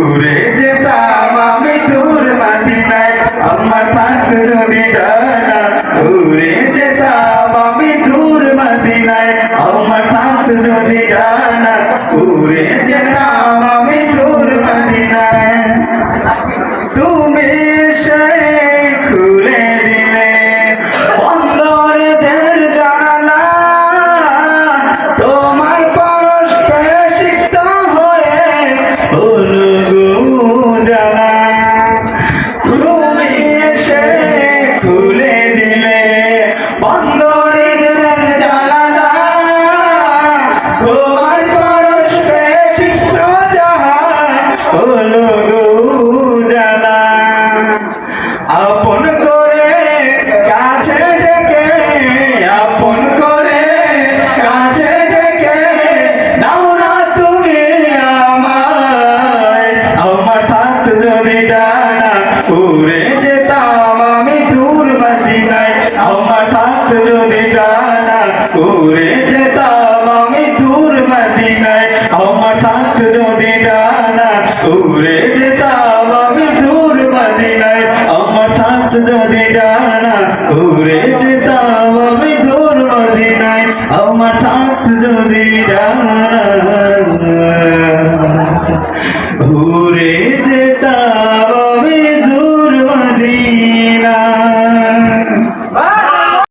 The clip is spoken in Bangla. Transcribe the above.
উড়ে যেতাম আমি দূর মদিনায়, আমার থাকতো যদি ডানা। উড়ে যেতাম আমি দূর মদিনায়, আমার থাকতো যদি ডানা। উড়ে যেতাম আমি দূর মদিনায়। তুমি সে খুলে দিলে বন্দরের জানালা, তোমার পরশ পেয়ে সিক্ত হয়ে হলো গো জানা। তুমি এসে খুলে দিলে বন্দরের জানালা, তোমার পরশ পেয়ে শিষ্য জাহান হলো গো জানা। আপন করে কাছে ডেকে, আপন করে কাছে ডেকে নাও না তুমি আমায়। আমার থাকতো যদি ডানা, উড়ে যেতাম আমি দূর মদিনায়। আমার থাকতো যদি ডানা, উড়ে যেতাম আমি দূর মদিনায়। আমার থাকতো যদি ডানা, উড়ে যেতাম আমি দূর মদিনায়। আমার থাকতো যদি ডানা, উড়ে যেতাম আমি দূর মদিনায়। আমার থাকতো যদি ডানা।